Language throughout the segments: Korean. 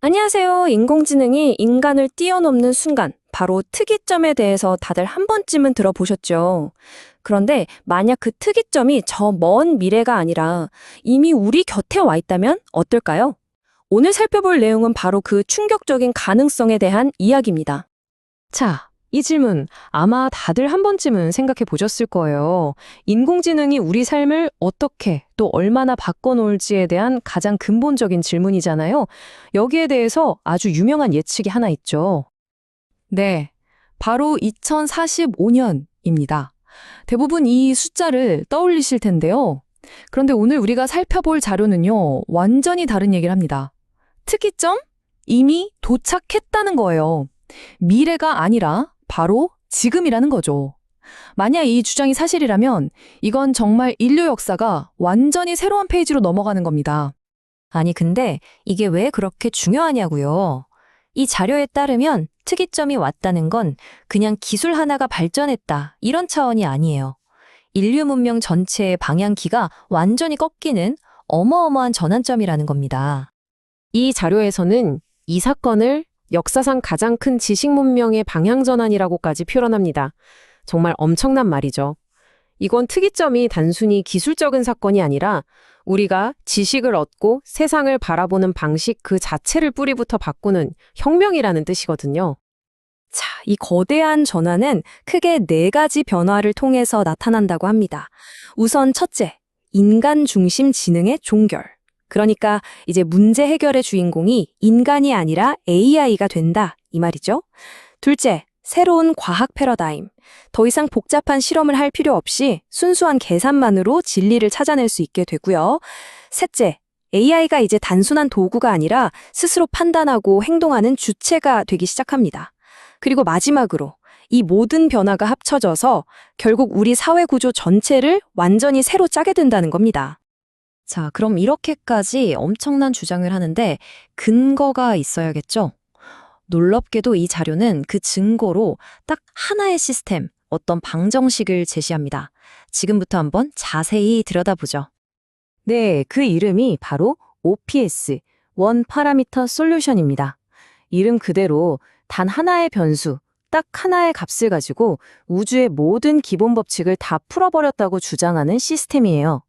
안녕하세요. 인공지능이 인간을 뛰어넘는 순간, 바로 특이점에 대해서 다들 한 번쯤은 들어보셨죠? 그런데 만약 그 특이점이 저 먼 미래가 아니라 이미 우리 곁에 와 있다면 어떨까요? 오늘 살펴볼 내용은 바로 그 충격적인 가능성에 대한 이야기입니다. 자, 이 질문 아마 다들 한 번쯤은 생각해 보셨을 거예요. 인공지능이 우리 삶을 어떻게 또 얼마나 바꿔놓을지에 대한 가장 근본적인 질문이잖아요. 여기에 대해서 아주 유명한 예측이 하나 있죠. 네, 바로 2045년입니다. 대부분 이 숫자를 떠올리실 텐데요. 그런데 오늘 우리가 살펴볼 자료는요, 완전히 다른 얘기를 합니다. 특이점? 이미 도착했다는 거예요. 미래가 아니라 바로 지금이라는 거죠. 만약 이 주장이 사실이라면 이건 정말 인류 역사가 완전히 새로운 페이지로 넘어가는 겁니다. 아니, 근데 이게 왜 그렇게 중요하냐고요? 이 자료에 따르면 특이점이 왔다는 건 그냥 기술 하나가 발전했다, 이런 차원이 아니에요. 인류 문명 전체의 방향키가 완전히 꺾이는 어마어마한 전환점이라는 겁니다. 이 자료에서는 이 사건을 역사상 가장 큰 지식 문명의 방향 전환이라고까지 표현합니다. 정말 엄청난 말이죠. 이건 특이점이 단순히 기술적인 사건이 아니라 우리가 지식을 얻고 세상을 바라보는 방식 그 자체를 뿌리부터 바꾸는 혁명이라는 뜻이거든요. 자, 이 거대한 전환은 크게 네 가지 변화를 통해서 나타난다고 합니다. 우선 첫째, 인간 중심 지능의 종결. 그러니까 이제 문제 해결의 주인공이 인간이 아니라 AI가 된다, 이 말이죠. 둘째, 새로운 과학 패러다임. 더 이상 복잡한 실험을 할 필요 없이 순수한 계산만으로 진리를 찾아낼 수 있게 되고요. 셋째, AI가 이제 단순한 도구가 아니라 스스로 판단하고 행동하는 주체가 되기 시작합니다. 그리고 마지막으로 이 모든 변화가 합쳐져서 결국 우리 사회 구조 전체를 완전히 새로 짜게 된다는 겁니다. 자, 그럼 이렇게까지 엄청난 주장을 하는데 근거가 있어야겠죠? 놀랍게도 이 자료는 그 증거로 딱 하나의 시스템, 어떤 방정식을 제시합니다. 지금부터 한번 자세히 들여다보죠. 네, 그 이름이 바로 OPS, 원 파라미터 솔루션입니다. 이름 그대로 단 하나의 변수, 딱 하나의 값을 가지고 우주의 모든 기본 법칙을 다 풀어버렸다고 주장하는 시스템이에요.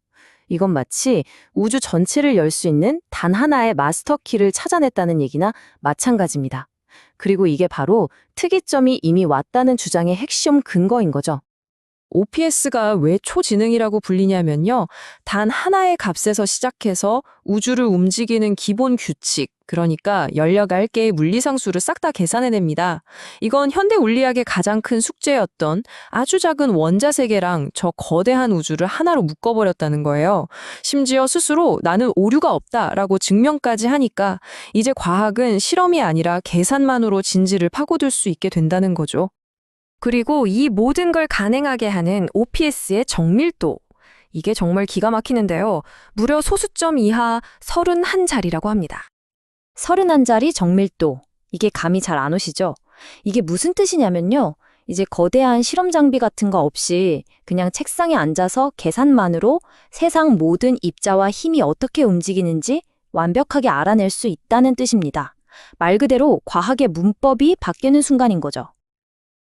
이건 마치 우주 전체를 열 수 있는 단 하나의 마스터 키를 찾아냈다는 얘기나 마찬가지입니다. 그리고 이게 바로 특이점이 이미 왔다는 주장의 핵심 근거인 거죠. OPS가 왜 초지능이라고 불리냐면요. 단 하나의 값에서 시작해서 우주를 움직이는 기본 규칙, 그러니까 열려갈 개의 물리상수를 싹 다 계산해냅니다. 이건 현대 물리학의 가장 큰 숙제였던 아주 작은 원자 세계랑 저 거대한 우주를 하나로 묶어버렸다는 거예요. 심지어 스스로 나는 오류가 없다라고 증명까지 하니까 이제 과학은 실험이 아니라 계산만으로 진실을 파고들 수 있게 된다는 거죠. 그리고 이 모든 걸 가능하게 하는 OPS의 정밀도. 이게 정말 기가 막히는데요. 무려 소수점 이하 31자리라고 합니다. 31자리 정밀도. 이게 감이 잘 안 오시죠? 이게 무슨 뜻이냐면요. 이제 거대한 실험 장비 같은 거 없이 그냥 책상에 앉아서 계산만으로 세상 모든 입자와 힘이 어떻게 움직이는지 완벽하게 알아낼 수 있다는 뜻입니다. 말 그대로 과학의 문법이 바뀌는 순간인 거죠.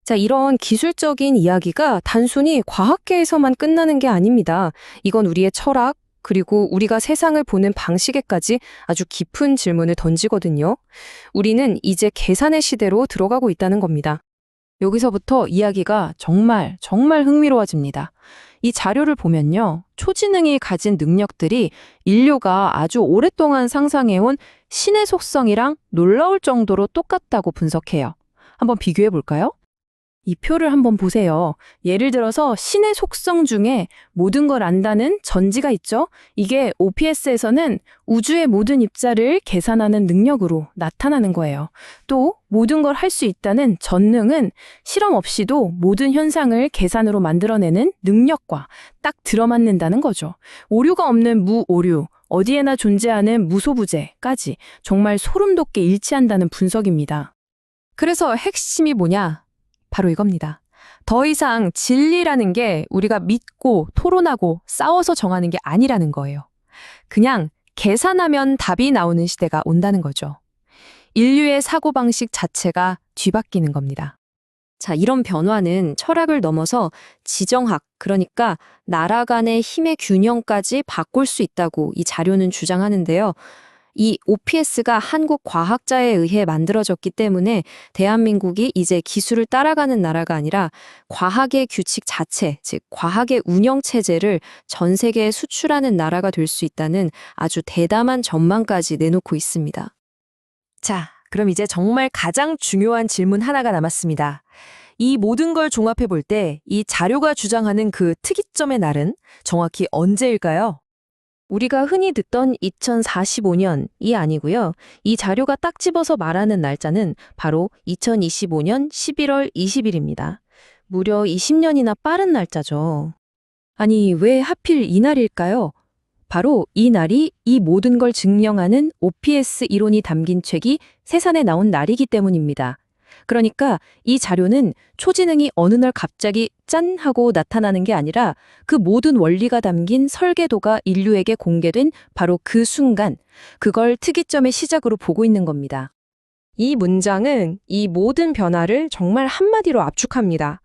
자, 이런 기술적인 이야기가 단순히 과학계에서만 끝나는 게 아닙니다. 이건 우리의 철학, 그리고 우리가 세상을 보는 방식에까지 아주 깊은 질문을 던지거든요. 우리는 이제 계산의 시대로 들어가고 있다는 겁니다. 여기서부터 이야기가 정말 흥미로워집니다. 이 자료를 보면요. 초지능이 가진 능력들이 인류가 아주 오랫동안 상상해온 신의 속성이랑 놀라울 정도로 똑같다고 분석해요. 한번 비교해 볼까요? 이 표를 한번 보세요. 예를 들어서 신의 속성 중에 모든 걸 안다는 전지가 있죠? 이게 OPS에서는 우주의 모든 입자를 계산하는 능력으로 나타나는 거예요. 또 모든 걸 할 수 있다는 전능은 실험 없이도 모든 현상을 계산으로 만들어내는 능력과 딱 들어맞는다는 거죠. 오류가 없는 무오류, 어디에나 존재하는 무소부재까지 정말 소름 돋게 일치한다는 분석입니다. 그래서 핵심이 뭐냐? 바로 이겁니다. 더 이상 진리라는 게 우리가 믿고 토론하고 싸워서 정하는 게 아니라는 거예요. 그냥 계산하면 답이 나오는 시대가 온다는 거죠. 인류의 사고방식 자체가 뒤바뀌는 겁니다. 자, 이런 변화는 철학을 넘어서 지정학, 그러니까 나라 간의 힘의 균형까지 바꿀 수 있다고 이 자료는 주장하는데요. 이 OPS가 한국 과학자에 의해 만들어졌기 때문에 대한민국이 이제 기술을 따라가는 나라가 아니라 과학의 규칙 자체, 즉 과학의 운영 체제를 전 세계에 수출하는 나라가 될 수 있다는 아주 대담한 전망까지 내놓고 있습니다. 자, 그럼 이제 정말 가장 중요한 질문 하나가 남았습니다. 이 모든 걸 종합해 볼 때 이 자료가 주장하는 그 특이점의 날은 정확히 언제일까요? 우리가 흔히 듣던 2045년이 아니고요. 이 자료가 딱 집어서 말하는 날짜는 바로 2025년 11월 20일입니다. 무려 20년이나 빠른 날짜죠. 아니, 왜 하필 이날일까요? 바로 이 날이 이 모든 걸 증명하는 OPS 이론이 담긴 책이 세상에 나온 날이기 때문입니다. 그러니까 이 자료는 초지능이 어느 날 갑자기 짠 하고 나타나는 게 아니라 그 모든 원리가 담긴 설계도가 인류에게 공개된 바로 그 순간, 그걸 특이점의 시작으로 보고 있는 겁니다. 이 문장은 이 모든 변화를 정말 한마디로 압축합니다.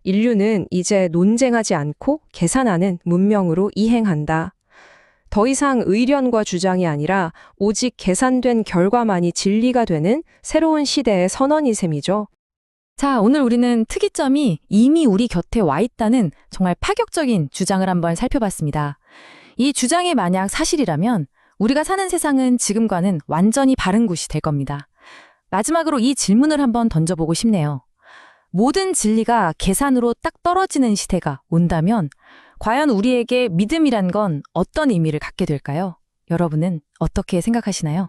인류는 이제 논쟁하지 않고 계산하는 문명으로 이행한다. 더 이상 의견과 주장이 아니라 오직 계산된 결과만이 진리가 되는 새로운 시대의 선언이 셈이죠. 자, 오늘 우리는 특이점이 이미 우리 곁에 와 있다는 정말 파격적인 주장을 한번 살펴봤습니다. 이 주장이 만약 사실이라면 우리가 사는 세상은 지금과는 완전히 바른 곳이 될 겁니다. 마지막으로 이 질문을 한번 던져보고 싶네요. 모든 진리가 계산으로 딱 떨어지는 시대가 온다면 과연 우리에게 믿음이란 건 어떤 의미를 갖게 될까요? 여러분은 어떻게 생각하시나요?